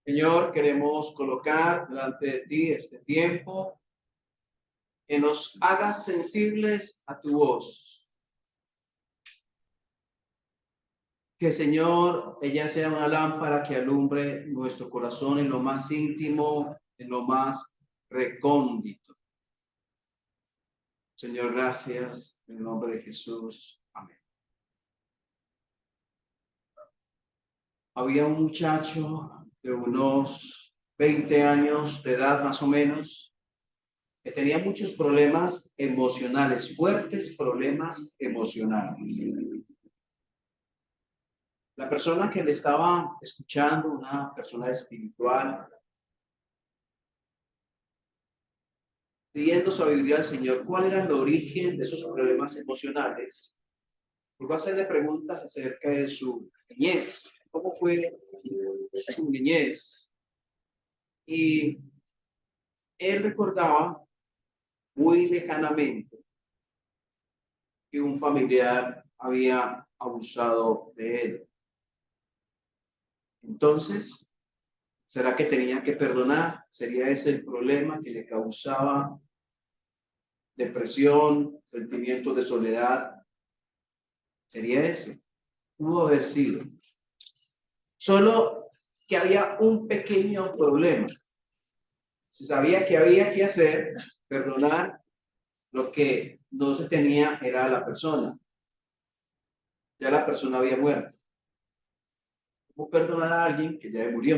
Señor, queremos colocar delante de ti este tiempo, que nos hagas sensibles a tu voz. Que, Señor, ella sea una lámpara que alumbre nuestro corazón en lo más íntimo, en lo más recóndito. Señor, gracias en el nombre de Jesús. Amén. Había un muchacho de unos 20 años de edad más o menos, que tenía muchos problemas emocionales, fuertes problemas emocionales. La persona que le estaba escuchando, una persona espiritual, pidiendo sabiduría al Señor, ¿cuál era el origen de esos problemas emocionales? Pues va a hacerle preguntas acerca de su niñez, cómo fue su niñez. Y él recordaba muy lejanamente que un familiar había abusado de él. Entonces, ¿será que tenía que perdonar? ¿Sería ese el problema que le causaba depresión, sentimientos de soledad? ¿Sería ese? Pudo haber sido. Solo que había un pequeño problema. Se sabía que había que hacer, perdonar, lo que no se tenía era a la persona. Ya la persona había muerto. ¿Cómo perdonar a alguien que ya murió?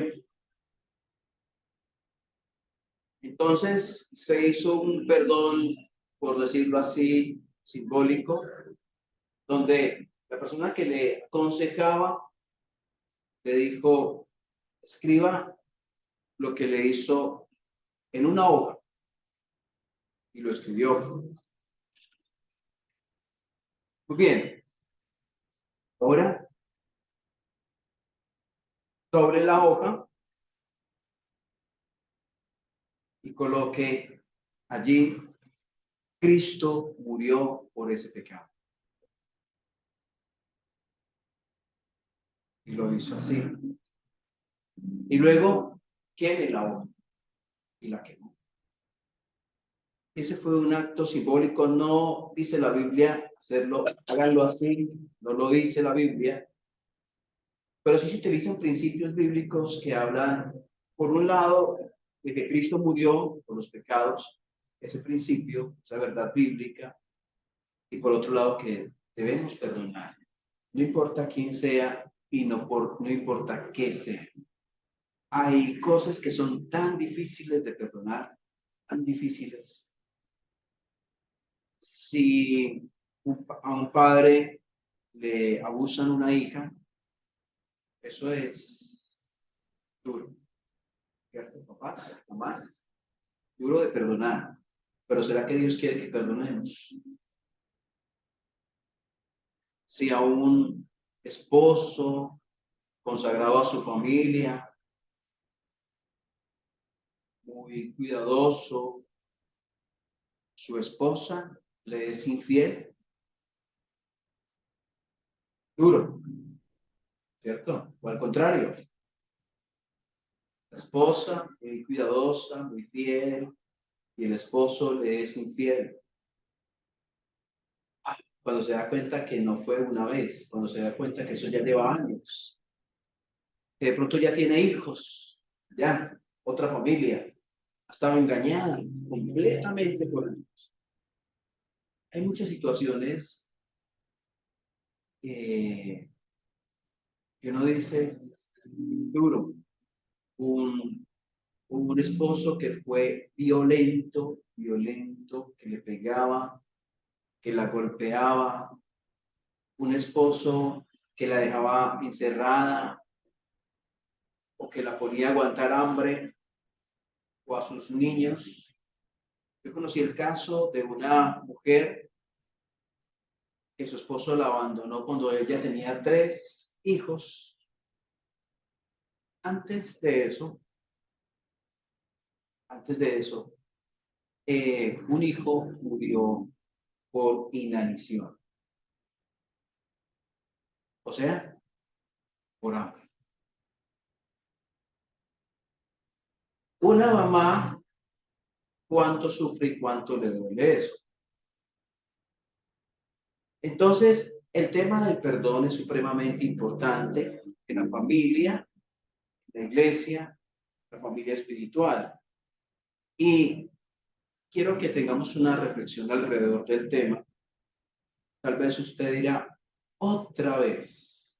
Entonces se hizo un perdón, por decirlo así, simbólico, donde la persona que le aconsejaba le dijo: escriba lo que le hizo en una hoja, y lo escribió. Muy bien, ahora sobre la hoja y coloque allí: Cristo murió por ese pecado. Y lo hizo así. Y luego queme la hoja, y la quemó. Ese fue un acto simbólico. No dice la Biblia hacerlo, háganlo así, no lo dice la Biblia, pero sí se utilizan principios bíblicos que hablan, por un lado, de que Cristo murió por los pecados, ese principio, esa verdad bíblica, y por otro lado, que debemos perdonar, no importa quién sea y no importa qué sea. Hay cosas que son tan difíciles de perdonar, tan difíciles. Si a un padre le abusan una hija, eso es duro, ¿cierto? Papás, mamás, duro de perdonar. Pero ¿será que Dios quiere que perdonemos? Si a un esposo consagrado a su familia, muy cuidadoso, su esposa le es infiel, duro, ¿cierto? O al contrario, la esposa muy cuidadosa, muy fiel, y el esposo le es infiel. Cuando se da cuenta que no fue una vez, cuando se da cuenta que eso ya lleva años, que de pronto ya tiene hijos, ya, otra familia, ha estado engañada completamente por ellos. Hay muchas situaciones que uno dice: duro. Un, un esposo que fue violento, que le pegaba, que la golpeaba, un esposo que la dejaba encerrada o que la ponía a aguantar hambre, o a sus niños. Yo conocí el caso de una mujer que su esposo la abandonó cuando ella tenía 3 hijos. Antes de eso, antes de eso, un hijo murió por inanición, o sea, por hambre. Una mamá, ¿cuánto sufre y cuánto le duele eso? Entonces, el tema del perdón es supremamente importante en la familia, en la iglesia, la familia espiritual. Y quiero que tengamos una reflexión alrededor del tema. Tal vez usted dirá, otra vez,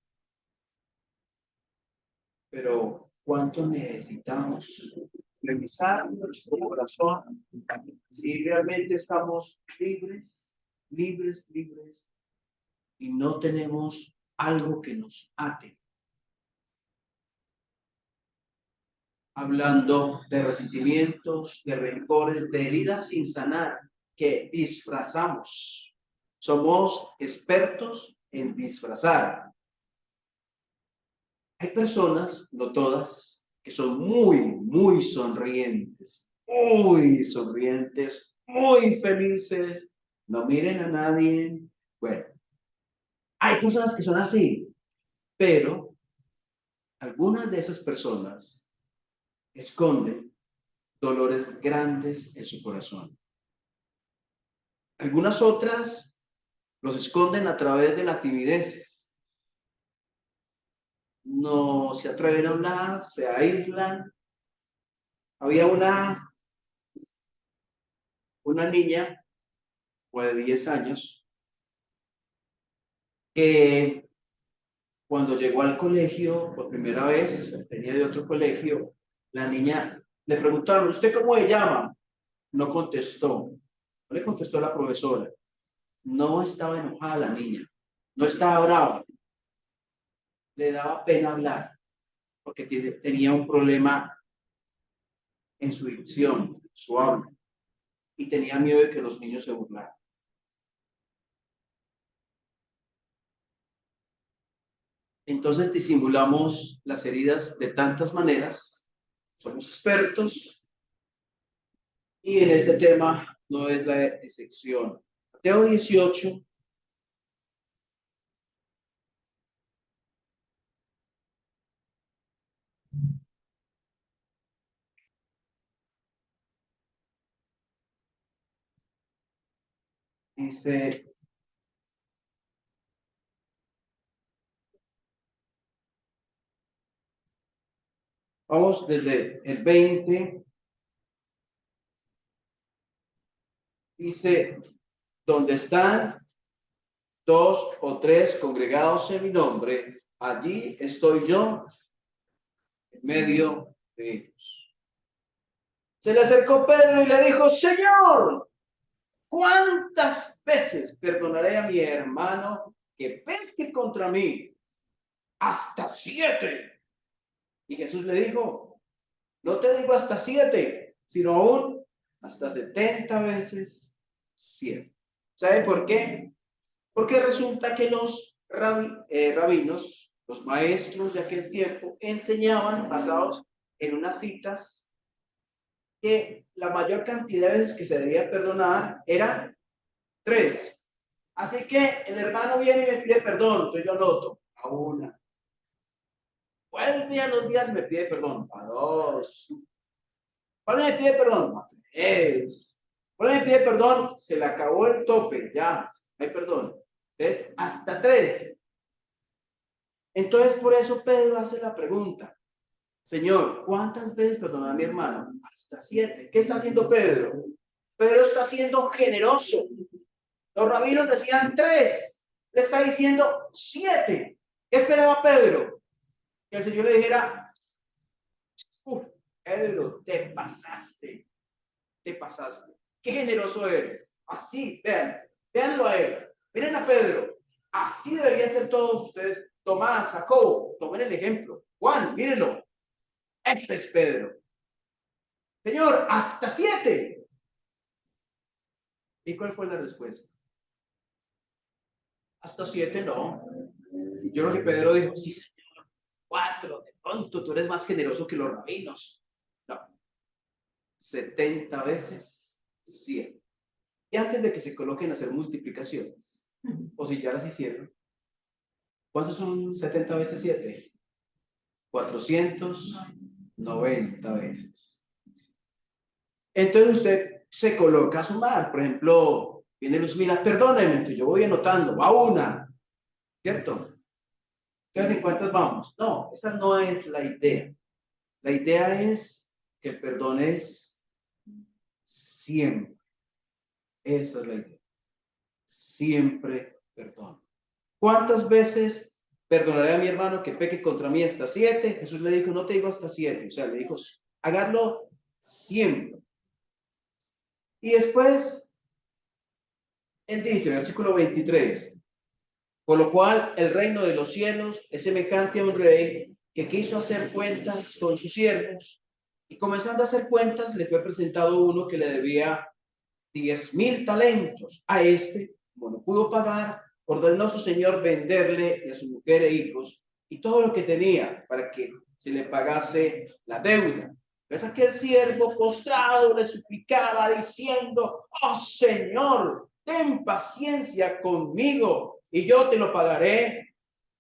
pero ¿cuánto necesitamos revisar nuestro corazón si realmente estamos libres, libres y no tenemos algo que nos ate? Hablando de resentimientos, de rencores, de heridas sin sanar que disfrazamos. Somos expertos en disfrazar. Hay personas, no todas, que son muy sonrientes, muy felices, no miren a nadie. Bueno, hay personas que son así, pero algunas de esas personas esconden dolores grandes en su corazón. Algunas otras los esconden a través de la timidez. No se atreven a hablar, se aíslan. Había una niña de 10 años que cuando llegó al colegio por primera vez, venía de otro colegio, la niña le preguntaron, ¿usted cómo se llama? No contestó, no le contestó la profesora. No estaba enojada la niña, no estaba brava, le daba pena hablar porque tenía un problema en su dicción, su habla, y tenía miedo de que los niños se burlaran. Entonces disimulamos las heridas de tantas maneras, somos expertos y en este tema no es la excepción. Mateo 18, dice, vamos desde el 20, dice, donde están dos o tres congregados en mi nombre, allí estoy yo en medio de ellos. Se le acercó Pedro y le dijo, Señor, ¿cuántas veces perdonaré a mi hermano que peque contra mí? Hasta 7. Y Jesús le dijo, no te digo hasta 7, sino aún hasta 70 veces 100. ¿Sabe por qué? Porque resulta que los rabinos, los maestros de aquel tiempo, enseñaban basados en unas citas que la mayor cantidad de veces que se debía perdonar eran 3. Así que el hermano viene y me pide perdón, entonces yo anoto a 1. Vuelve a los días y me pide perdón a 2. Vuelve y me pide perdón a 3. Vuelve y me pide perdón, se le acabó el tope, ya, no hay perdón. Entonces, hasta 3. Entonces, por eso Pedro hace la pregunta, Señor, ¿cuántas veces perdonar a mi hermano? Hasta 7. ¿Qué está haciendo Pedro? Pedro está siendo generoso. Los rabinos decían 3. Le está diciendo 7. ¿Qué esperaba Pedro? Que el Señor le dijera, Pedro, te pasaste. Te pasaste. Qué generoso eres. Así, véanlo a él. Miren a Pedro. Así deberían ser todos ustedes. Tomás, Jacobo, tomen el ejemplo. Juan, mírenlo. Este es Pedro. Señor, hasta 7. ¿Y cuál fue la respuesta? Hasta 7 no. Yo creo que Pedro dijo, sí, Señor, 4. De pronto tú eres más generoso que los rabinos. No. 70 veces 100. Y antes de que se coloquen a hacer multiplicaciones, o si ya las hicieron, ¿cuántos son 70 veces 7? 490 veces. Entonces usted se coloca a sumar. Por ejemplo, viene Luz Mila, perdóneme, entonces yo voy anotando, va una, ¿cierto? Entonces, ¿en cuántas vamos? No, esa no es la idea. La idea es que el perdón es siempre. Esa es la idea. Siempre perdón. ¿Cuántas veces perdonaré a mi hermano que peque contra mí hasta 7? Jesús le dijo, no te digo hasta 7. O sea, le dijo, háganlo siempre. Y después, él dice, versículo 23, por lo cual el reino de los cielos es semejante a un rey que quiso hacer cuentas con sus siervos. Y comenzando a hacer cuentas, le fue presentado uno que le debía 10,000 talentos. A este, como no pudo pagar, ordenó su señor venderle a su mujer e hijos y todo lo que tenía para que se le pagase la deuda. Pues aquel siervo postrado le suplicaba diciendo, oh Señor, ten paciencia conmigo y yo te lo pagaré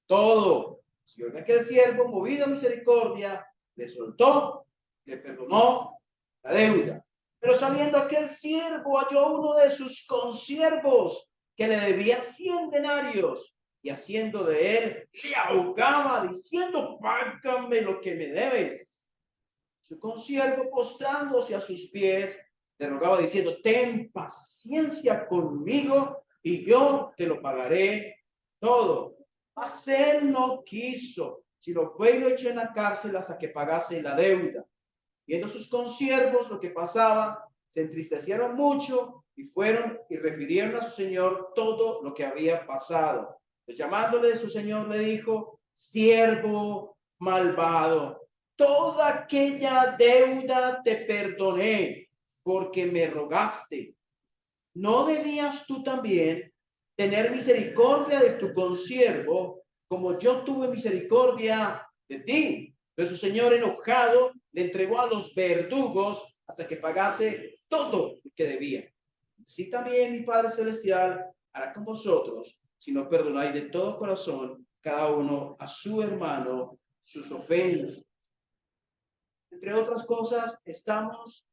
todo. El señor de aquel siervo, movido a misericordia, le soltó, le perdonó la deuda. Pero saliendo aquel siervo, halló a uno de sus consiervos que le debía 100 denarios y haciendo de él, le ahogaba diciendo, págame lo que me debes. Su consiervo, postrándose a sus pies, le rogaba diciendo, ten paciencia conmigo y yo te lo pagaré todo. Mas él no quiso, sino fue y lo echó en la cárcel hasta que pagase la deuda. Viendo sus consiervos lo que pasaba, se entristecieron mucho y fueron y refirieron a su señor todo lo que había pasado. Pues llamándole su señor le dijo, siervo malvado, toda aquella deuda te perdoné porque me rogaste. ¿No debías tú también tener misericordia de tu consiervo como yo tuve misericordia de ti? Pero su señor enojado le entregó a los verdugos hasta que pagase todo lo que debía. Así también mi Padre Celestial hará con vosotros si no perdonáis de todo corazón cada uno a su hermano sus ofensas. Entre otras cosas, estamos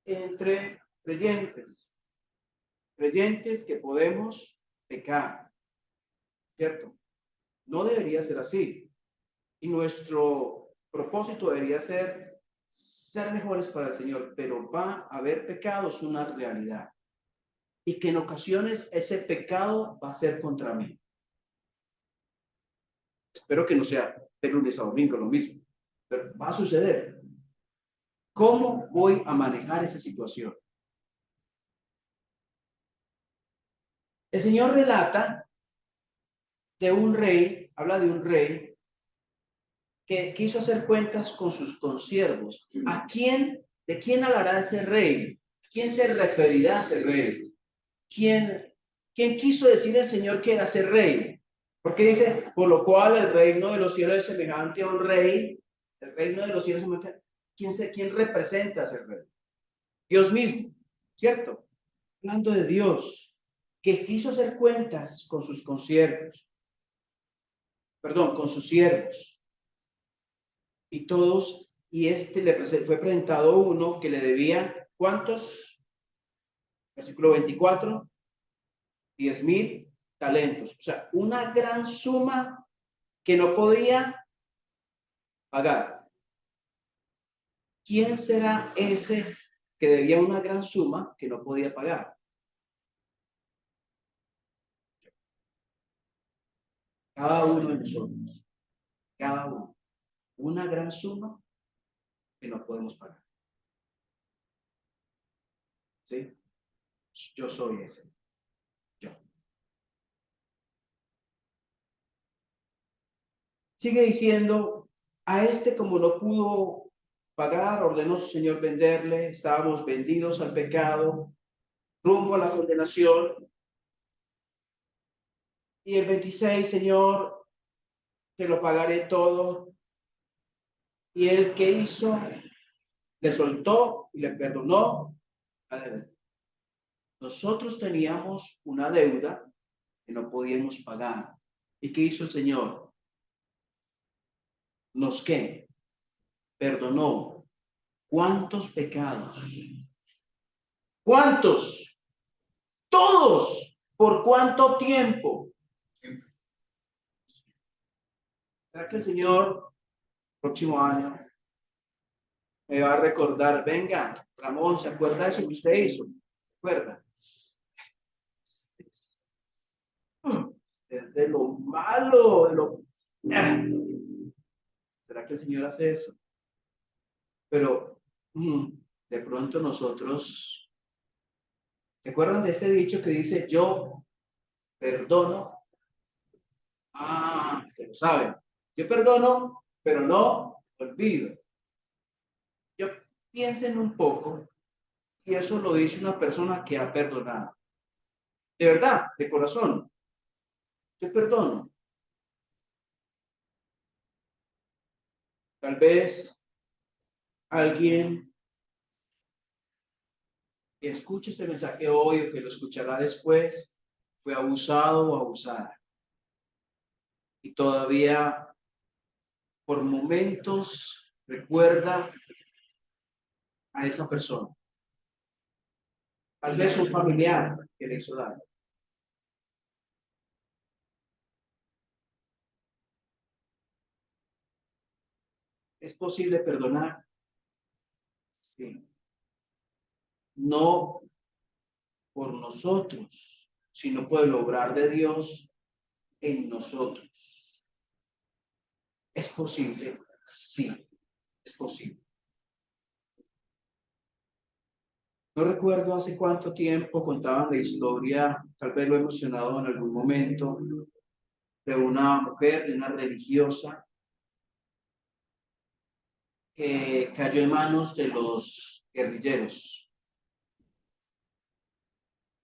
entre creyentes. Creyentes que podemos pecar, ¿cierto? No debería ser así. Y nuestro propósito debería ser mejores para el Señor, pero va a haber pecados, una realidad. Y que en ocasiones ese pecado va a ser contra mí. Espero que no sea de lunes a domingo lo mismo, pero va a suceder. ¿Cómo voy a manejar esa situación? El Señor relata de un rey, habla de un rey que quiso hacer cuentas con sus consiervos. ¿A quién, de quién hablará ese rey? ¿Quién se referirá a ese rey? ¿Quién quiso decir el Señor que era ese rey? Porque dice, por lo cual el reino de los cielos es semejante a un rey, el reino de los cielos es semejante. ¿Quién representa a ese rey? Dios mismo, ¿cierto? Hablando de Dios, que quiso hacer cuentas con sus consiervos, perdón, con sus siervos. Y todos, y le fue presentado uno que le debía, ¿cuántos? Versículo 24, 10,000 talentos. O sea, una gran suma que no podía pagar. ¿Quién será ese que debía una gran suma que no podía pagar? Cada uno de nosotros, cada uno, una gran suma que no podemos pagar. ¿Sí? Yo soy ese. Yo. Sigue diciendo, a este como no pudo pagar, ordenó su señor venderle, estábamos vendidos al pecado, rumbo a la condenación. Y el 26, Señor, te lo pagaré todo. Y el que hizo, le soltó y le perdonó la deuda. Nosotros teníamos una deuda que no podíamos pagar. ¿Y qué hizo el Señor? ¿Nos qué? Perdonó ¿Cuántos pecados? ¿Cuántos? Todos. ¿Por cuánto tiempo? ¿Será que el Señor, próximo año, me va a recordar? Venga, Ramón, ¿se acuerda de eso que usted hizo? ¿Se acuerda? Es de lo malo, de lo... ¿Será que el Señor hace eso? Pero de pronto nosotros, ¿se acuerdan de ese dicho que dice yo perdono? Ah, se lo saben. Yo perdono, pero no olvido. Yo piensen un poco si eso lo dice una persona que ha perdonado. De verdad, de corazón. Yo perdono. Tal vez alguien que escuche este mensaje hoy o que lo escuchará después fue abusado o abusada. Y todavía por momentos recuerda a esa persona. Tal vez un familiar que le hizo daño. ¿Es posible perdonar? Sí. No por nosotros, sino por el obrar de Dios en nosotros. ¿Es posible? Sí, es posible. No recuerdo hace cuánto tiempo contaban la historia, tal vez lo he mencionado en algún momento, de una mujer, de una religiosa, que cayó en manos de los guerrilleros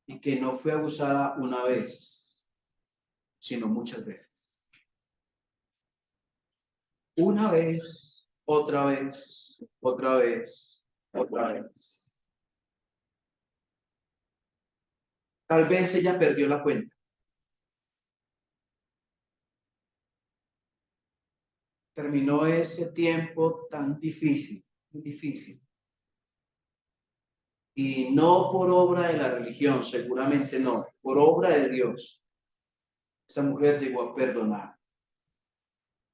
y que no fue abusada una vez, sino muchas veces. Una vez, otra vez, otra vez, otra vez. Tal vez ella perdió la cuenta. Terminó ese tiempo tan difícil, difícil. Y no por obra de la religión, seguramente no, por obra de Dios. Esa mujer llegó a perdonar.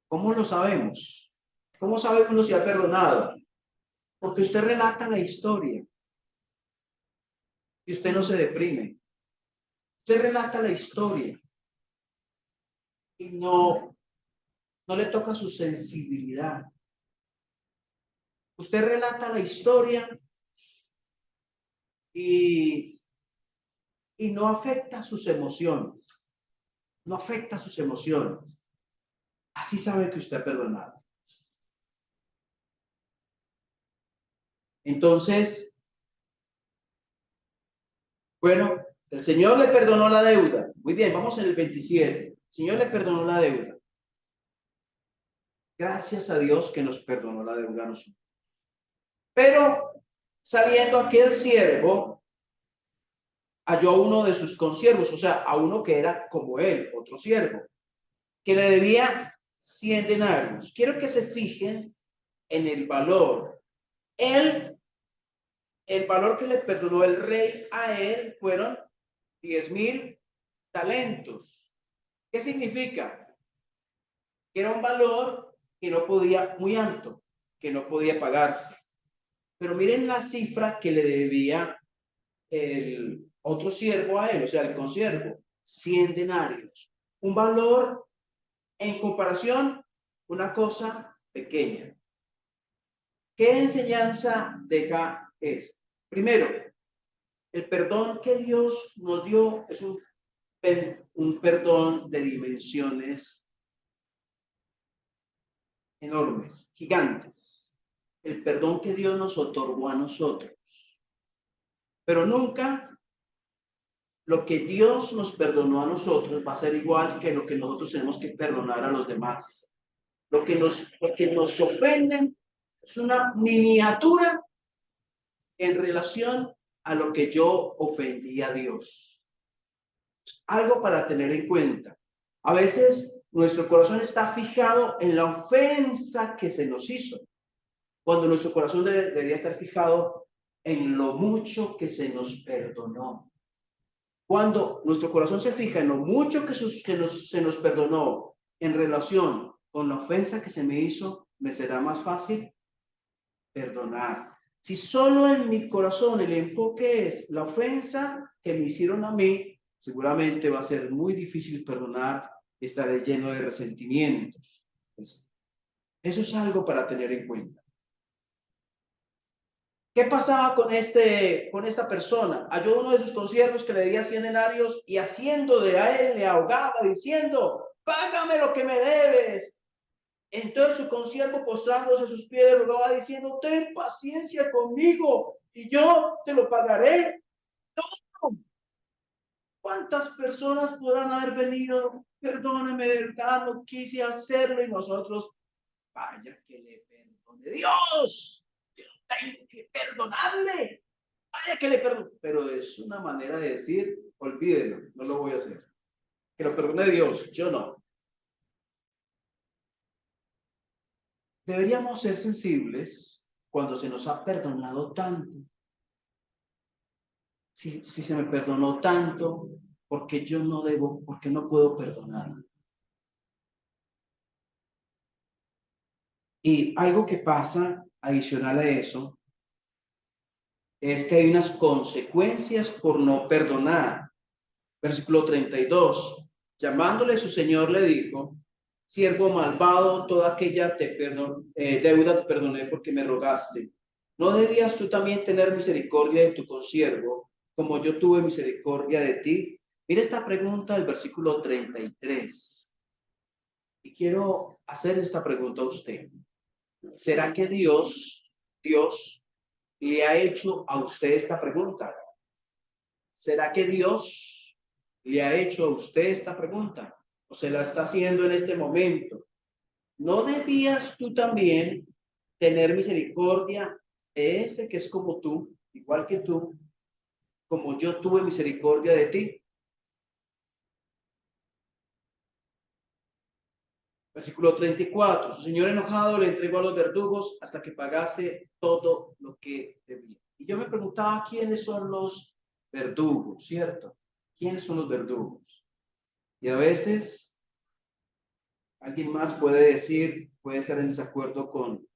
¿Cómo lo sabemos? ¿Cómo sabe que uno se ha perdonado? Porque usted relata la historia y usted no se deprime. Usted relata la historia y no le toca su sensibilidad. Usted relata la historia y no afecta sus emociones. No afecta sus emociones. Así sabe que usted ha perdonado. Entonces, bueno, el Señor le perdonó la deuda. Muy bien, vamos en el 27. El Señor le perdonó la deuda. Gracias a Dios que nos perdonó la deuda a nosotros. Pero saliendo aquel siervo, halló a uno de sus consiervos, o sea, a uno que era como él, otro siervo, que le debía 100 denarios. Quiero que se fijen en el valor. El valor que le perdonó el rey a él fueron 10,000 talentos. ¿Qué significa? Que era un valor que no podía, muy alto, que no podía pagarse. Pero miren la cifra que le debía el otro siervo a él, o sea, el consiervo, 100 denarios. Un valor en comparación, una cosa pequeña. ¿Qué enseñanza deja eso? Primero, el perdón que Dios nos dio es un perdón de dimensiones enormes, gigantes. El perdón que Dios nos otorgó a nosotros. Pero nunca lo que Dios nos perdonó a nosotros va a ser igual que lo que nosotros tenemos que perdonar a los demás. Lo que nos ofenden es una miniatura en relación a lo que yo ofendí a Dios. Algo para tener en cuenta. A veces nuestro corazón está fijado en la ofensa que se nos hizo. Cuando nuestro corazón debería estar fijado en lo mucho que se nos perdonó. Cuando nuestro corazón se fija en lo mucho que se nos perdonó en relación con la ofensa que se me hizo, me será más fácil perdonar. Si solo en mi corazón el enfoque es la ofensa que me hicieron a mí, seguramente va a ser muy difícil perdonar, estaré lleno de resentimientos. Pues, eso es algo para tener en cuenta. ¿Qué pasaba con esta persona? Halló uno de sus consiervos que le debía 100 denarios y haciendo de a él le ahogaba diciendo, págame lo que me debes. Entonces su consiervo postrándose a sus pies le rogaba diciendo, ten paciencia conmigo y yo te lo pagaré todo. ¿Cuántas personas podrán haber venido? Perdóname, de verdad, no quise hacerlo y nosotros, vaya que le perdone Dios. Yo tengo que perdonarle. Vaya que le perdono. Pero es una manera de decir, olvídelo, no lo voy a hacer. Que lo perdone Dios, yo no. Deberíamos ser sensibles cuando se nos ha perdonado tanto. Si se me perdonó tanto, porque yo no debo, porque no puedo perdonar. Y algo que pasa adicional a eso es que hay unas consecuencias por no perdonar. Versículo 32. Llamándole su señor le dijo, siervo malvado, toda aquella deuda te perdoné porque me rogaste. ¿No debías tú también tener misericordia de tu consiervo, como yo tuve misericordia de ti? Mira esta pregunta del versículo 33. Y quiero hacer esta pregunta a usted. ¿Será que Dios le ha hecho a usted esta pregunta? ¿Será que Dios le ha hecho a usted esta pregunta? ¿O se la está haciendo en este momento? ¿No debías tú también tener misericordia de ese que es como tú, igual que tú, como yo tuve misericordia de ti? Versículo 34. Su señor enojado le entregó a los verdugos hasta que pagase todo lo que debía. Y yo me preguntaba quiénes son los verdugos, ¿cierto? ¿Quiénes son los verdugos? Y a veces alguien más puede decir, puede estar en desacuerdo con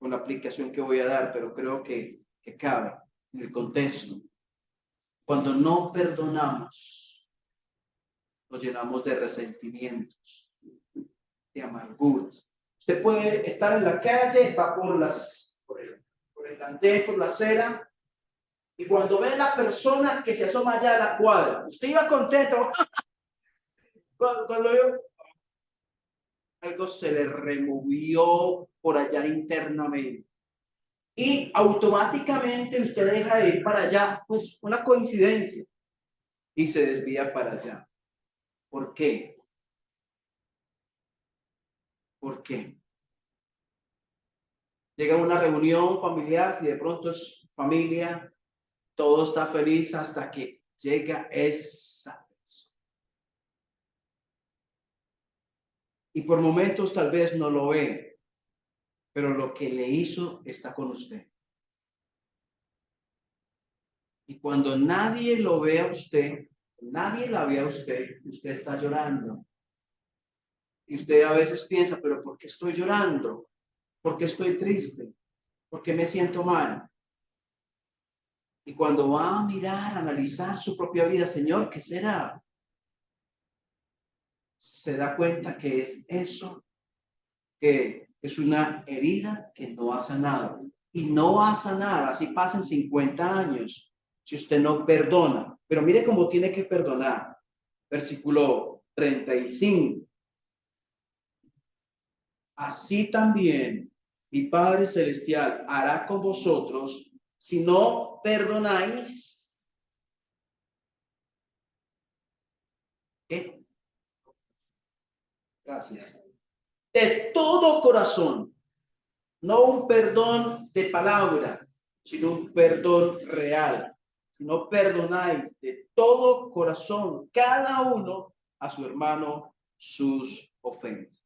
la aplicación que voy a dar, pero creo que cabe en el contexto. Cuando no perdonamos, nos llenamos de resentimientos, de amarguras. Usted puede estar en la calle, va por el andén, por la acera, y cuando ve a la persona que se asoma allá a la cuadra, usted iba contento. Cuando yo, algo se le removió por allá internamente. Y automáticamente usted deja de ir para allá, pues una coincidencia, y se desvía para allá. ¿Por qué? ¿Por qué? Llega a una reunión familiar, si de pronto es familia, todo está feliz hasta que llega esa persona. Y por momentos tal vez no lo ve, pero lo que le hizo está con usted. Y cuando nadie lo ve a usted, nadie la ve a usted, usted está llorando. Y usted a veces piensa, pero ¿por qué estoy llorando? ¿Por qué estoy triste? ¿Por qué me siento mal? Y cuando va a mirar, a analizar su propia vida, Señor, ¿qué será? Se da cuenta que es eso, que es una herida que no ha sanado. Y no va a sanar, así pasen 50 años, si usted no perdona. Pero mire cómo tiene que perdonar. Versículo 35. Así también mi Padre Celestial hará con vosotros si no perdonáis. ¿Qué? Gracias. De todo corazón, no un perdón de palabra, sino un perdón real. Si no perdonáis de todo corazón, cada uno a su hermano sus ofensas.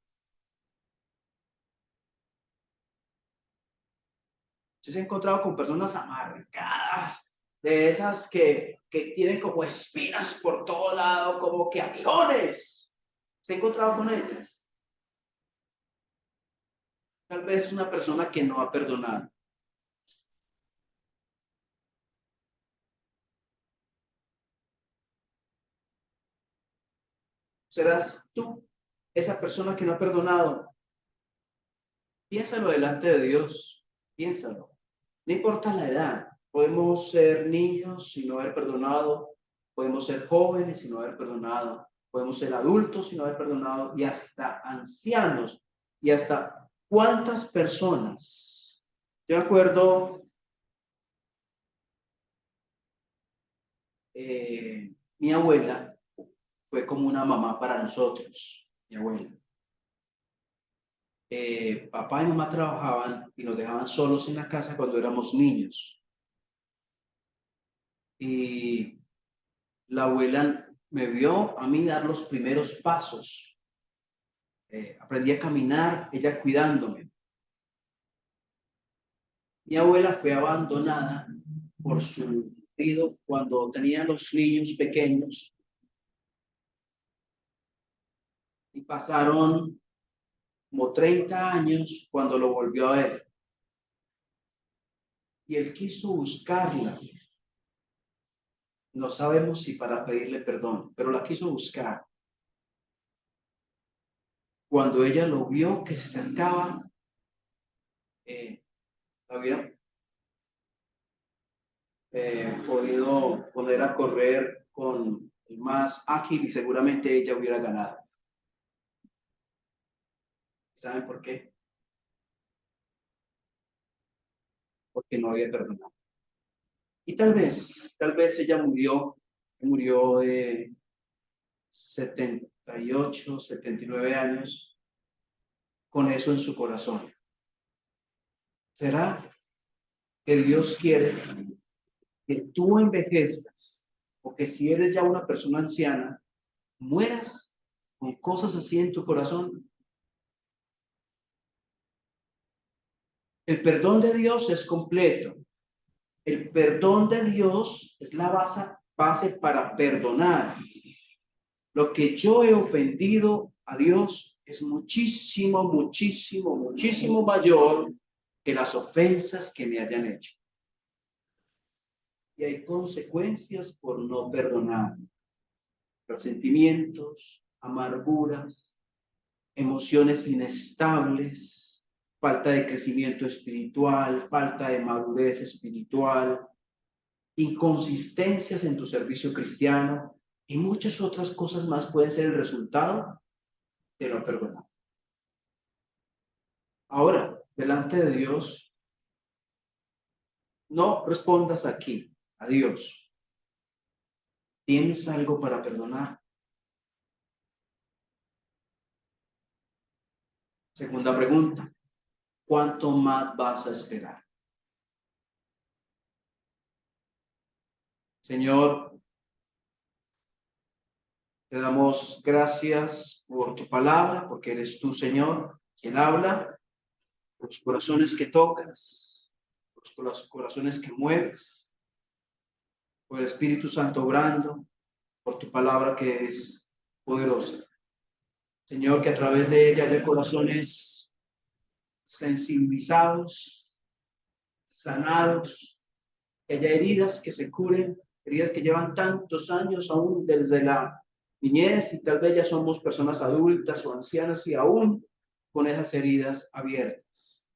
Usted se ha encontrado con personas amargadas, de esas que tienen como espinas por todo lado, como que aguijones. ¿Se ha encontrado con ellas? Tal vez es una persona que no ha perdonado. ¿Serás tú esa persona que no ha perdonado? Piénsalo delante de Dios. Piénsalo. No importa la edad. Podemos ser niños sin no haber perdonado. Podemos ser jóvenes sin no haber perdonado. Podemos ser adultos sin no haber perdonado. Y hasta ancianos. Y hasta cuántas personas. Yo me acuerdo, mi abuela fue como una mamá para nosotros. Mi abuela. Papá y mamá trabajaban y nos dejaban solos en la casa cuando éramos niños. Y la abuela me vio a mí dar los primeros pasos. Aprendí a caminar, ella cuidándome. Mi abuela fue abandonada por su marido cuando tenía los niños pequeños y pasaron como 30 años cuando lo volvió a ver. Y él quiso buscarla. No sabemos si para pedirle perdón, pero la quiso buscar. Cuando ella lo vio que se acercaba, la hubiera podido poner a correr con el más ágil y seguramente ella hubiera ganado. ¿Saben por qué? Porque no había perdonado. Y tal vez ella murió de 78, 79 años con eso en su corazón. ¿Será que Dios quiere que tú envejezcas o que si eres ya una persona anciana, mueras con cosas así en tu corazón? El perdón de Dios es completo. El perdón de Dios es la base para perdonar. Lo que yo he ofendido a Dios es muchísimo, muchísimo, muchísimo mayor que las ofensas que me hayan hecho. Y hay consecuencias por no perdonar. Resentimientos, amarguras, emociones inestables, falta de crecimiento espiritual, falta de madurez espiritual, inconsistencias en tu servicio cristiano y muchas otras cosas más pueden ser el resultado de no perdonar. Ahora, delante de Dios, no respondas aquí a Dios. ¿Tienes algo para perdonar? Segunda pregunta, ¿cuánto más vas a esperar? Señor, te damos gracias por tu palabra, porque eres tú, Señor, quien habla, por los corazones que tocas, por los corazones que mueves, por el Espíritu Santo obrando, por tu palabra que es poderosa. Señor, que a través de ella haya corazones sensibilizados, sanados, que haya heridas que se curen, heridas que llevan tantos años aún desde la niñez y tal vez ya somos personas adultas o ancianas y aún con esas heridas abiertas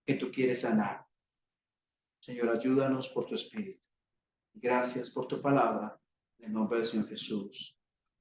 que tú quieres sanar. Señor, ayúdanos por tu Espíritu. Gracias por tu palabra. En el nombre del Señor Jesús.